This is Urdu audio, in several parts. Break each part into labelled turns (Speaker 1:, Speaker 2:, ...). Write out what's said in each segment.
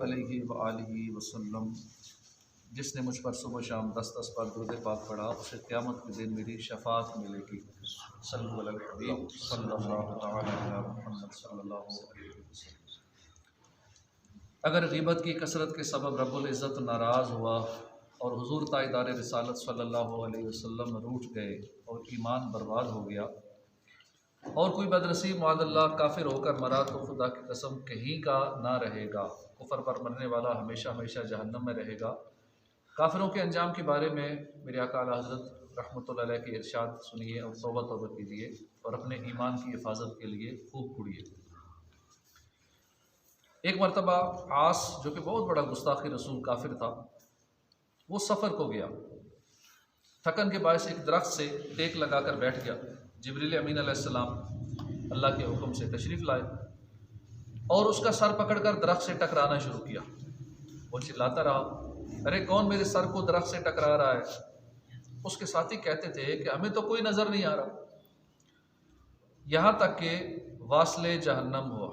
Speaker 1: علیہ وآلہ وسلم، جس نے مجھ پر صبح و شام 10 بار درود پاک پڑھا اسے قیامت کے دن میری شفاعت ملے گی۔ صلو علی الحبیب صلی اللہ تعالی علی محمد صلی اللہ علیہ وسلم۔ اگر غیبت کی کثرت کے سبب رب العزت ناراض ہوا اور حضور تاجدار رسالت صلی اللہ علیہ وسلم روٹھ گئے اور ایمان برباد ہو گیا، اور کوئی بدنصیب معاذ اللہ کافر ہو کر مرا تو خدا کی قسم کہیں کا نہ رہے گا، کفر پر مرنے والا ہمیشہ ہمیشہ جہنم میں رہے گا۔ کافروں کے انجام کے بارے میں میرے آقا اعلیٰ حضرت رحمۃ اللہ علیہ کے ارشاد سنیے اور توبہ کیجیے اور اپنے ایمان کی حفاظت کے لیے خوب پڑھیے۔ ایک مرتبہ عاص جو کہ بہت بڑا گستاخی رسول کافر تھا، وہ سفر کو گیا، تھکن کے باعث ایک درخت سے ٹیک لگا کر بیٹھ گیا۔ جبریل امین علیہ السلام اللہ کے حکم سے تشریف لائے اور اس کا سر پکڑ کر درخت سے ٹکرانا شروع کیا۔ وہ چلاتا رہا، ارے کون میرے سر کو درخت سے ٹکرا رہا ہے؟ اس کے ساتھی کہتے تھے کہ ہمیں تو کوئی نظر نہیں آ رہا، یہاں تک کہ واصل جہنم ہوا،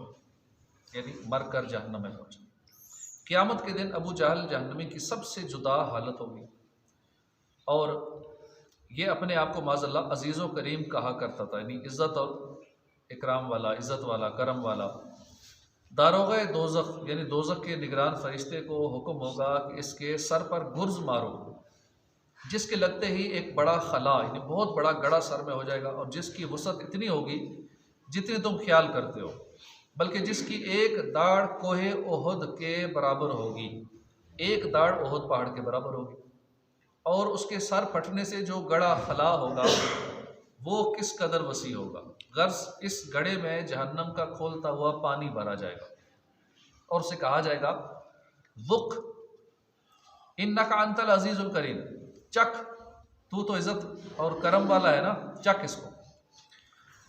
Speaker 1: یعنی مر کر جہنم میں پہنچا۔ قیامت کے دن ابو جہل جہنمی کی سب سے جدا حالت ہوگی، اور یہ اپنے آپ کو معاذ اللہ عزیز و کریم کہا کرتا تھا، یعنی عزت اور اکرام والا، عزت والا، کرم والا۔ داروغہ دوزخ یعنی دوزخ کے نگران فرشتے کو حکم ہوگا کہ اس کے سر پر گرز مارو، جس کے لگتے ہی ایک بڑا خلا یعنی بہت بڑا گڑا سر میں ہو جائے گا، اور جس کی وسعت اتنی ہوگی جتنی تم خیال کرتے ہو، بلکہ جس کی ایک داڑھ کوہ احد کے برابر ہوگی، ایک داڑھ احد پہاڑ کے برابر ہوگی۔ اور اس کے سر پھٹنے سے جو گڑا خلا ہوگا وہ کس قدر وسیع ہوگا، غرض اس گڑھے میں جہنم کا کھولتا ہوا پانی بھرا جائے گا، اور اسے کہا جائے گا ذق انک انت العزیز الکریم، چکھ، تو عزت اور کرم والا ہے نا، چکھ اس کو۔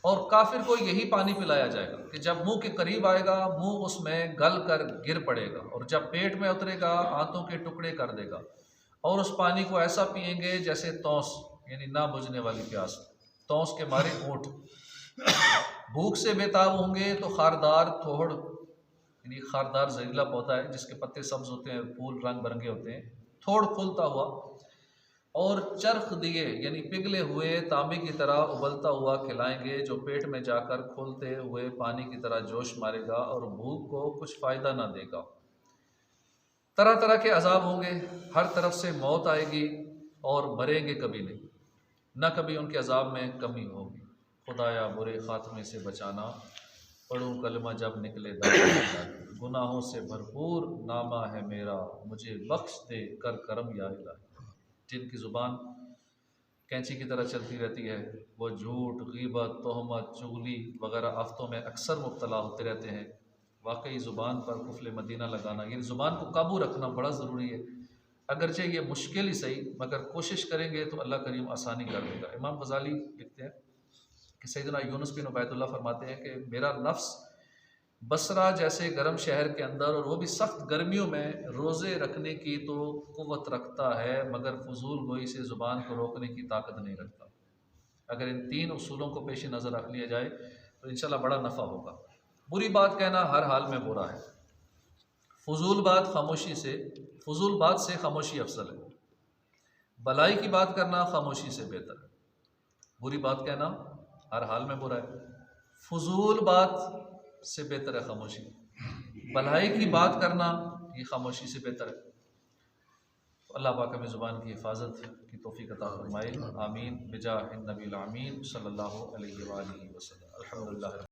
Speaker 1: اور کافر کو یہی پانی پلایا جائے گا کہ جب منہ کے قریب آئے گا منہ اس میں گل کر گر پڑے گا، اور جب پیٹ میں اترے گا آنتوں کے ٹکڑے کر دے گا، اور اس پانی کو ایسا پئیں گے جیسے تونس یعنی نہ بجھنے والی پیاس، تونس کے مارے اونٹ۔ بھوک سے بےتاب ہوں گے تو خاردار تھوڑ یعنی خاردار زہریلا پودا ہے جس کے پتے سبز ہوتے ہیں، پھول رنگ برنگے ہوتے ہیں، تھوڑ کھلتا ہوا اور چرخ دیے یعنی پگھلے ہوئے تانبے کی طرح ابلتا ہوا کھلائیں گے، جو پیٹ میں جا کر کھولتے ہوئے پانی کی طرح جوش مارے گا اور بھوک کو کچھ فائدہ نہ دے گا۔ طرح طرح کے عذاب ہوں گے، ہر طرف سے موت آئے گی اور مریں گے کبھی نہیں، نہ کبھی ان کے عذاب میں کمی ہوگی۔ خدایا برے خاتمے سے بچانا، پڑھوں کلمہ جب نکلے داغ، گناہوں سے بھرپور نامہ ہے میرا، مجھے بخش دے کر کرم یا الہی۔ جن کی زبان کینچی کی طرح چلتی رہتی ہے، وہ جھوٹ، غیبت، تہمت، چغلی وغیرہ آفتوں میں اکثر مبتلا ہوتے رہتے ہیں۔ واقعی زبان پر قفل مدینہ لگانا یعنی زبان کو قابو رکھنا بڑا ضروری ہے، اگرچہ یہ مشکل ہی صحیح، مگر کوشش کریں گے تو اللہ کریم آسانی کر دے گا۔ امام غزالی لکھتے ہیں کہ سیدنا یونس بن عبید اللہ فرماتے ہیں کہ میرا نفس بصرہ جیسے گرم شہر کے اندر، اور وہ بھی سخت گرمیوں میں، روزے رکھنے کی تو قوت رکھتا ہے مگر فضول گوئی سے زبان کو روکنے کی طاقت نہیں رکھتا۔ اگر ان 3 اصولوں کو پیش نظر رکھ لیا جائے تو انشاءاللہ بڑا نفع ہوگا۔ بری بات کہنا ہر حال میں برا ہے، فضول بات سے خاموشی افضل ہے، بھلائی کی بات کرنا خاموشی سے بہتر ہے۔ بری بات کہنا ہر حال میں برا ہے، فضول بات سے بہتر ہے خاموشی، بھلائی کی بات کرنا یہ خاموشی سے بہتر ہے۔ تو اللہ پاک ہمیں زبان کی حفاظت کی توفیق عطا فرمائے، آمین بجاہ النبی الامین صلی اللہ علیہ وآلہ وسلم۔ الحمدللہ۔